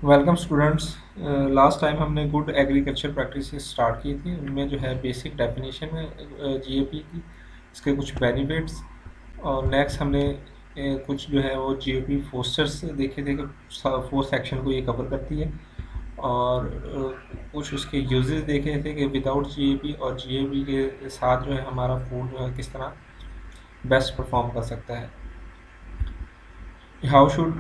Welcome students. Last time हमने good agriculture practices start की थी। उनमें जो है बेसिक डेफिनेशन है जीएपी की, इसके कुछ बेनिफिट्स, और नेक्स्ट हमने कुछ जो है वो जीएपी फोस्टर्स देखे थे कि फोर सेक्शन को ये कवर करती है। और कुछ उसके यूजेस देखे थे कि विदाउट जीएपी और जीएपी के साथ जो है हमारा फूड जो है किस तरह बेस्ट परफॉर्म कर सकता है। How should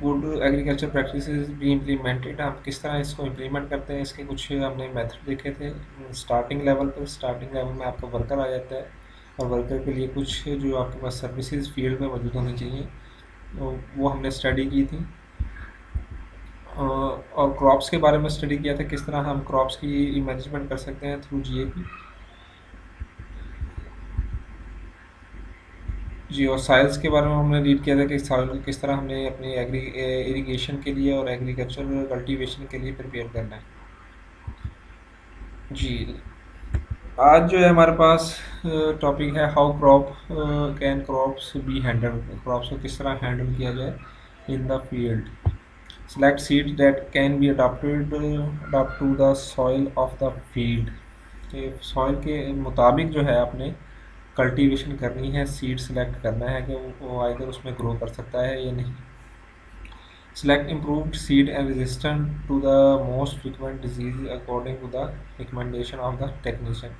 good agriculture practices be implemented, हम किस तरह इसको इम्प्लीमेंट करते हैं, इसके कुछ हमने मेथड देखे थे। स्टार्टिंग लेवल में आपका वर्कर आ जाता है, और वर्कर के लिए कुछ जो आपके पास सर्विसेज फील्ड में मौजूद होनी चाहिए, तो वो हमने स्टडी की थी। और क्रॉप्स के बारे में स्टडी किया था, किस तरह हम क्रॉप्स की मैनेजमेंट कर सकते हैं थ्रू जीएपी। जी, और साइल्स के बारे में हमने रीड किया था कि साइल किस तरह हमने अपनी इरिगेशन के लिए और एग्रीकल्चर कल्टीवेशन के लिए प्रिपेयर करना है। जी, आज जो है हमारे पास टॉपिक है how can crops be handle, crops को किस तरह हैंडल किया जाए in the field. Select seeds that can be adapt to the soil of the field. Soil के मुताबिक जो है आपने कल्टीवेशन करनी है, सीड सेलेक्ट करना है कि वो आइदर उसमें ग्रो कर सकता है या नहीं। Select improved seed and resistant to the most frequent disease according to the recommendation of the technician।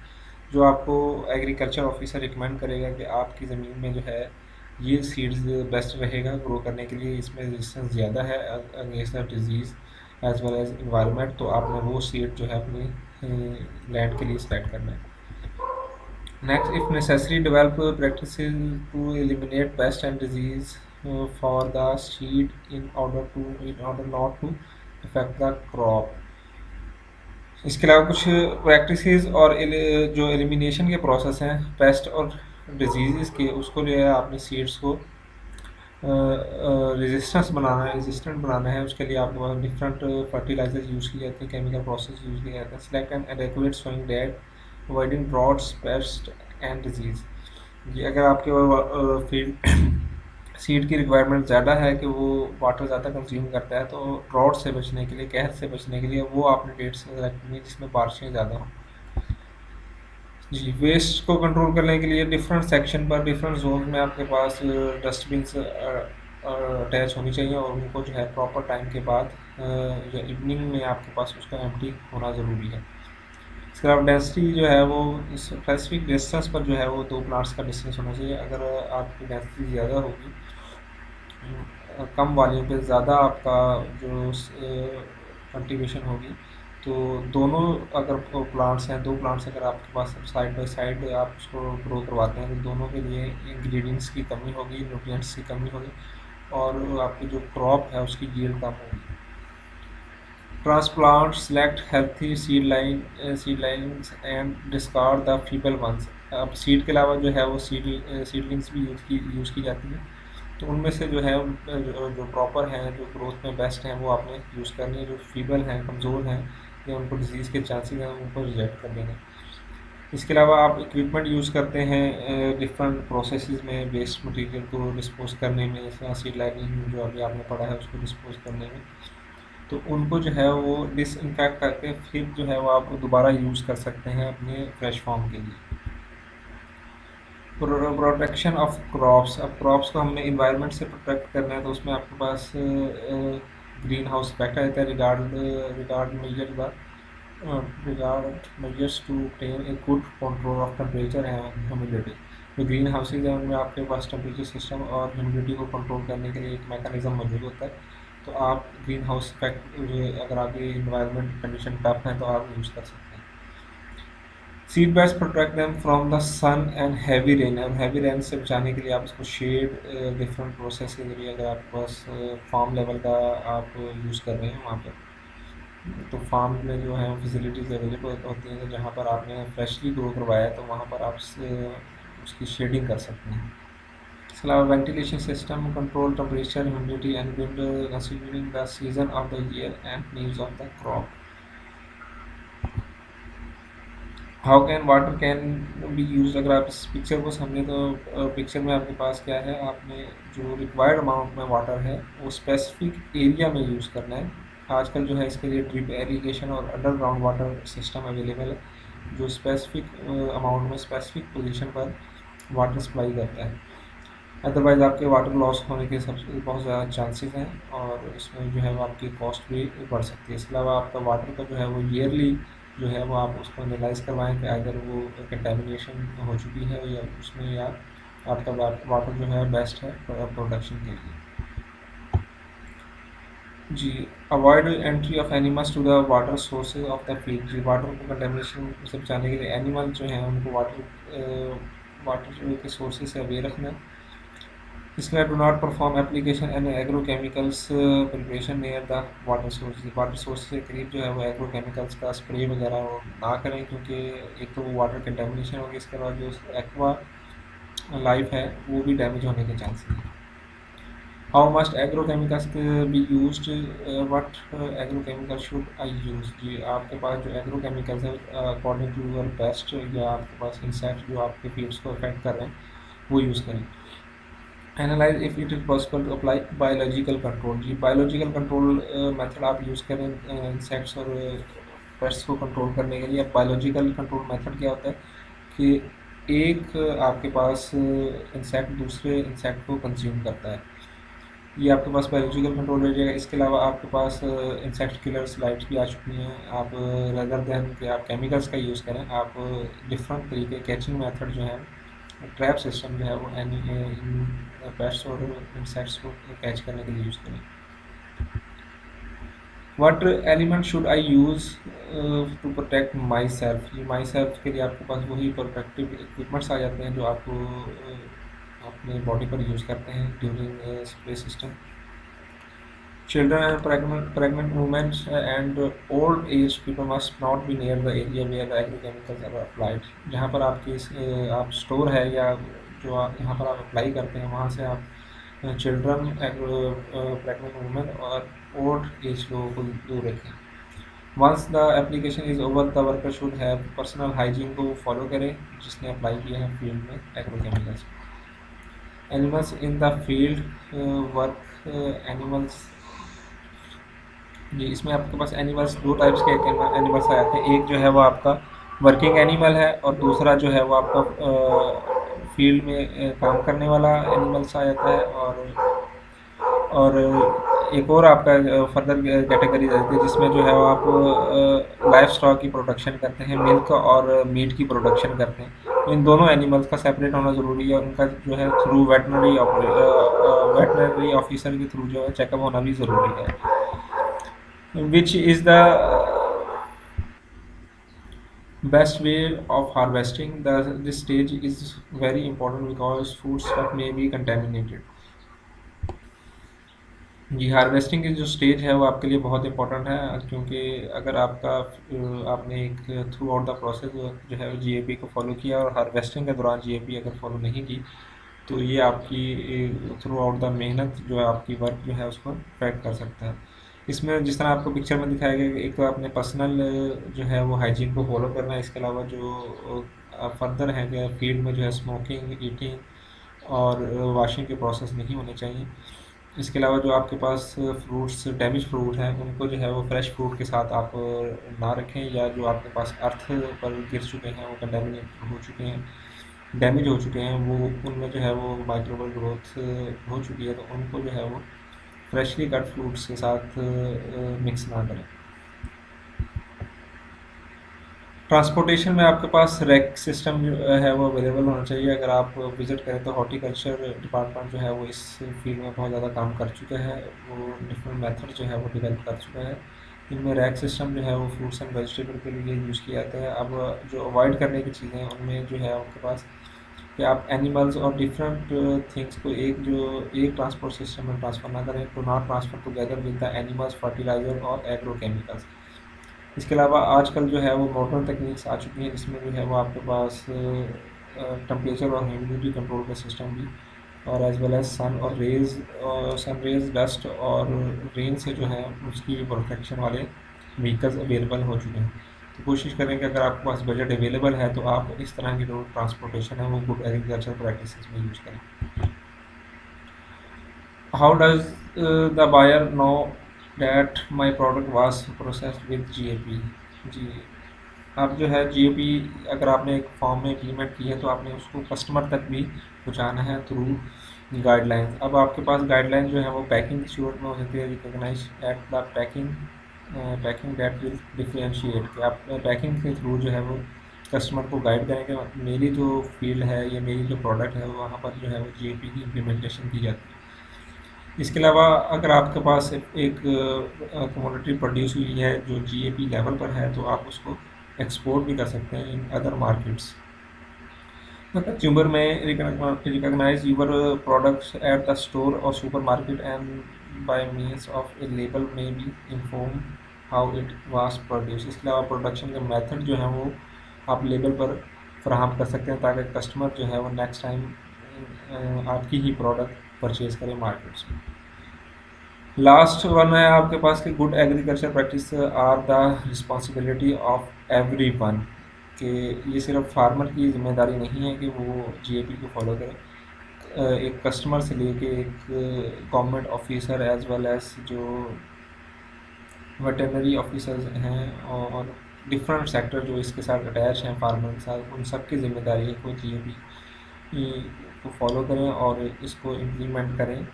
जो आपको एग्रीकल्चर ऑफिसर रिकमेंड करेगा कि आपकी ज़मीन में जो है ये सीड्स बेस्ट रहेगा ग्रो करने के लिए, इसमें रेजिस्टेंस ज़्यादा है against the disease as well as environment, तो आपने वो सीड जो है अपनी लैंड के लिए सेलेक्ट करना है। Next, if necessary, develop practices to eliminate pest and disease for the seed in order not to affect the crop। इसके अलावा कुछ प्रैक्टिसेस और जो एलिमिनेशन के प्रोसेस हैं पेस्ट और डिजीज़ के, उसको जो है आपने सीड्स को रेजिस्टेंट बनाना है। उसके लिए आपके पास डिफरेंट फर्टिलाइजर्स यूज़ किए जाते हैं, केमिकल प्रोसेस यूज़ किए जाते हैं। Select and adequate sowing date avoiding droughts pest and disease. ये अगर आपके फील्ड सीड की रिक्वायरमेंट ज़्यादा है कि वो वाटर ज़्यादा कंज्यूम करता है, तो ड्रॉट से बचने के लिए, कहर से बचने के लिए वो आपने डेट से सेलेक्ट करनी है जिसमें बारिशें ज़्यादा हों। जी, वेस्ट को कंट्रोल करने के लिए डिफरेंट सेक्शन पर, डिफरेंट जोन में आपके पास डस्टबिन अटैच होनी चाहिए, और उनको जो है प्रॉपर टाइम के बाद या इवनिंग में आपके पास उसका एम्प्टी होना ज़रूरी है। इसके अलावा डेंसिटी जो है वो स्पेसिफिक डिस्टेंस पर जो है वो 2 प्लांट्स का डिस्टेंस होना चाहिए। अगर आपकी डेंसिटी ज़्यादा होगी, कम वॉल्यूम पे ज़्यादा आपका जो कल्टीवेशन होगी, तो दोनों अगर प्लांट्स हैं, 2 प्लांट्स अगर आपके पास साइड बाय साइड आप उसको ग्रो करवाते हैं, तो दोनों के लिए इंग्रेडिएंट्स की कमी होगी, न्यूट्रिएंट्स की कमी होगी, और आपकी जो क्रॉप है उसकी यील्ड कम होगी। Transplant select healthy seedlings and discard the feeble ones. अब सीड के अलावा जो है वो सीडलिंग्स भी यूज़ की जाती है, तो उनमें से जो है जो प्रॉपर हैं, जो ग्रोथ में बेस्ट हैं, वो आपने यूज़ करनी है। जो फीबल हैं, कमज़ोर हैं या उनको डिजीज़ के चांसेस हैं, उनको रिजेक्ट कर देना। इसके अलावा आप इक्विपमेंट यूज़ करते हैं डिफरेंट प्रोसेसेस में वेस्ट मटेरियल को डिस्पोज करने में, जैसे सीड लाइनिंग जो अभी आपने पढ़ा है उसको डिस्पोज करने में, तो उनको जो है वो डिसइंफेक्ट करके फिर जो है वो आप दोबारा यूज़ कर सकते हैं अपने फ्रेश फॉर्म के लिए। प्रोटेक्शन ऑफ क्रॉप्स, अब क्रॉप्स को हमने इन्वायरमेंट से प्रोटेक्ट करना है, तो उसमें आपके पास ग्रीन हाउस इफेक्ट आ जाता है। Regard measure the regard measures to obtain a good control of temperature and humidity. जो ग्रीन हाउसेज हैं उनमें आपके पास टेम्परेचर सिस्टम और ह्यूमिडिटी को कंट्रोल करने के लिए एक मैकेनिज्म मौजूद होता है, तो आप ग्रीन हाउस इफेक्ट अगर आपकी इन्वायरमेंट कंडीशन टफ है तो आप यूज़ कर सकते हैं। Seed beds protect them from the sun and heavy rain, और हैवी रेन से बचाने के लिए आप इसको शेड डिफरेंट प्रोसेस के जरिए, अगर आपके पास फार्म लेवल का आप यूज़ कर रहे हैं वहाँ पर, तो फार्म में जो है फैसिलिटीज़ अवेलेबल होती हैं, तो जहाँ पर आपने फ्रेशली ग्रो करवाया है तो वहाँ पर आप उसकी शेडिंग कर सकते हैं। इसके अलावा ventilation system control temperature humidity and wind considering the season of the year and needs of the crop. How can water can be use. अगर आप इस पिक्चर को समझें तो पिक्चर में आपके पास क्या है, आपने जो रिक्वायर्ड अमाउंट में वाटर है वो स्पेसिफिक एरिया में यूज़ करना है। आजकल जो है इसके लिए ड्रिप इरिगेशन और अंडरग्राउंड वाटर सिस्टम अवेलेबल है जो स्पेसिफिक अमाउंट में स्पेसिफिक पोजीशन पर वाटर सप्लाई करता है। अदरवाइज़ आपके वाटर लॉस होने के सबसे बहुत ज़्यादा चांसेस हैं और इसमें जो है वो आपकी कॉस्ट भी बढ़ सकती है। इसके अलावा आपका वाटर का जो है वो ईयरली जो है वो आप उसको एनालाइज करवाएं कि अगर वो कंटेमिनेशन हो चुकी है या उसमें, या आपका वाटर जो है बेस्ट है प्रोडक्शन के लिए। जी, avoid entry of animals to the water sources of the field. जी, वाटर को कंटेमिनेशन से बचाने के लिए एनिमल जो हैं उनको वाटर के सोर्सेज से अवेयर रखना है। इसके लिए do not perform application and agro chemicals preparation near the water source. Water source के करीब जो है वो एग्रो केमिकल्स का स्प्रे वगैरह वो ना करें, क्योंकि एक तो वो वाटर कंटेमिनेशन होगी, इसके बाद जो एक्वा लाइफ है वो भी डैमेज होने के चांसेस हैं। How must agro chemicals be use, what agro chemical should I use. जी, आपके पास जो एग्रो केमिकल्स है अकॉर्डिंग टू योर बेस्ट, या आपके पास इंसेक्ट जो आपके फील्ड्स को अफेक्ट कर रहे हैं वो यूज़ करें। Analyse if it is possible to apply biological control. जी, बायोलॉजिकल कंट्रोल मेथड आप यूज़ करें इंसेक्ट्स और पेस्ट्स को कंट्रोल करने के लिए। बायोलॉजिकल कंट्रोल मेथड क्या होता है कि एक आपके पास इंसेक्ट दूसरे इंसेक्ट को कंज्यूम करता है, ये आपके पास बायोलॉजिकल कंट्रोल हो जाएगा। इसके अलावा आपके पास इंसेक्ट किलर्स लाइट्स भी आ चुकी हैं। आप रेदर देन कि आप केमिकल्स का यूज़ करें, आप डिफरेंट तरीके कैचिंग मेथड जो है, ट्रैप सिस्टम जो है वो पेस्ट्स और इंसेक्ट्स को कैच करने के लिए यूज़ करें। What element should I use to protect myself. ये माई सेल्फ के लिए आपके पास वही प्रोटेक्टिव इक्विपमेंट्स आ जाते हैं जो आपको अपने बॉडी पर यूज़ करते हैं during spray system. Children and pregnant women and old age people must not be near the area where the agrochemicals are applied। जहाँ पर आपकी आप स्टोर है या जो यहाँ पर आप अप्लाई करते हैं वहाँ से आप चिल्ड्रन, प्रेगनेंट वुमेन और ओल्ड एज लोगों को दूर रखें। Once the application is over the worker should have personal hygiene को फॉलो करें जिसने अप्लाई किया है फील्ड में agrochemicals. Animals in the field work animals. जी, इसमें आपके पास एनिमल्स दो टाइप्स के एनिमल्स आ जाते हैं। एक जो है वो आपका वर्किंग एनिमल है और दूसरा जो है वो आपका फील्ड में काम करने वाला एनिमल्स आ जाता है। और एक और आपका फर्दर कैटेगरी रहती है जिसमें जो है वो आप लाइफ स्टॉक की प्रोडक्शन करते हैं, मिल्क और मीट की प्रोडक्शन करते हैं। तो इन दोनों एनिमल्स का सेपरेट होना ज़रूरी है। उनका जो है थ्रू वेटनरी ऑफिसर के थ्रू जो है चेकअप होना भी ज़रूरी है। Which is the best way of harvesting? This stage is very important because food stuff may be contaminated। जी, हार्वेस्टिंग की जो स्टेज है वो आपके लिए बहुत इंपॉर्टेंट है, क्योंकि अगर आपने एक थ्रू आउट द प्रोसेस जो है जीएपी को फॉलो किया और हार्वेस्टिंग के दौरान जीएपी अगर फॉलो नहीं की तो ये आपकी थ्रू आउट द मेहनत जो है आपकी वर्क जो है उसको अफेक्ट कर सकता है। इसमें जिस तरह आपको पिक्चर में दिखाया गया कि एक तो आपने पर्सनल जो है वो हाइजीन को फॉलो करना है। इसके अलावा जो फर्दर है कि फील्ड में जो है स्मोकिंग, ईटिंग और वॉशिंग के प्रोसेस नहीं होने चाहिए। इसके अलावा जो आपके पास फ्रूट्स, डैमेज फ्रूट हैं, उनको जो है वो फ्रेश फ्रूट के साथ आप ना रखें, या जो आपके पास अर्थ पर गिर चुके हैं, वो कंटेमिनेट हो चुके हैं, डैमेज हो चुके हैं, वो उनमें जो है वो माइक्रोबल ग्रोथ हो चुकी है, तो उनको जो है वो फ्रेशली कट फ्रूट्स के साथ मिक्स ना करें। ट्रांसपोर्टेशन में आपके पास रैक सिस्टम जो है वो अवेलेबल होना चाहिए। अगर आप विज़िट करें तो हॉर्टिकल्चर डिपार्टमेंट जो है वो इस फील्ड में बहुत ज़्यादा काम कर चुका है, वो डिफरेंट मेथड जो है वो डेवलप कर चुका है। इनमें रैक सिस्टम जो है वो फ्रूट्स एंड वेजिटेबल के लिए यूज़ किया जाता है। अब जो अवॉइड करने की चीज़ें हैं उनमें जो है आपके पास कि आप एनिमल्स और डिफरेंट थिंग्स को एक ट्रांसपोर्ट सिस्टम में ट्रांसफ़र ना करें। To not transfer together with the animals, fertiliser और एग्रो केमिकल्स। इसके अलावा आजकल जो है वो मॉडर्न टेक्निक्स आ चुकी हैं जिसमें जो है वो आपके पास टेम्परेचर और ह्यूमिडिटी कंट्रोल का सिस्टम भी, और as well as sun rays, dust और रेन से जो है उसकी प्रोटेक्शन वाले व्हीकल्स अवेलेबल हो चुके हैं। तो कोशिश करें कि अगर आपके पास बजट अवेलेबल है तो आप इस तरह की जो ट्रांसपोर्टेशन है वो गुड एग्रीकल्चर प्रैक्टिसेस में यूज़ करें। How does the buyer know that my product was processed with GAP? जी, आप जो है GAP अगर आपने एक फॉर्म में इम्प्लीमेंट की है तो आपने उसको कस्टमर तक भी पहुँचाना है थ्रू गाइडलाइंस। अब आपके पास गाइडलाइन जो है वो पैकिंग की सूरत में हो सकती है, recognise at the packing that will differentiate, कि आप पैकिंग के थ्रू जो है वो कस्टमर को गाइड करें कि मेरी जो फील्ड है या मेरी जो प्रोडक्ट है वहाँ पर जो है वो GAP की इम्प्लीमेंटेशन की जाती है। इसके अलावा अगर आपके पास एक कमोडिटी प्रोड्यूस हुई है जो GAP लेवल पर है तो आप उसको एक्सपोर्ट भी कर सकते हैं in other markets. The consumer may recognize your products at the store or supermarket, and by means of a label may be informed how it was produced. इसके अलावा प्रोडक्शन के मेथड जो है वो आप लेबल पर फराहम कर सकते हैं ताकि कस्टमर जो है वो नेक्स्ट टाइम आपकी ही प्रोडक्ट परचेज करें मार्केट्स में। लास्ट वन है आपके पास कि good agriculture practice are the responsibility of everyone, कि ये सिर्फ फार्मर की जिम्मेदारी नहीं है कि वो GAP को फॉलो करे। एक कस्टमर से लेके एक government officer as well as जो वेटरनरी ऑफिसर्स हैं और डिफरेंट सेक्टर जो इसके साथ अटैच हैं फार्मर के साथ, उन सब की जिम्मेदारी है कि GAP को फॉलो करें और इसको इम्प्लीमेंट करें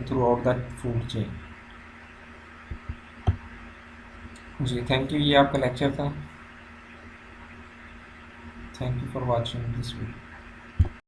throughout the food chain. जी थैंक यू, ये आपका लेक्चर था। Thank you for watching this video.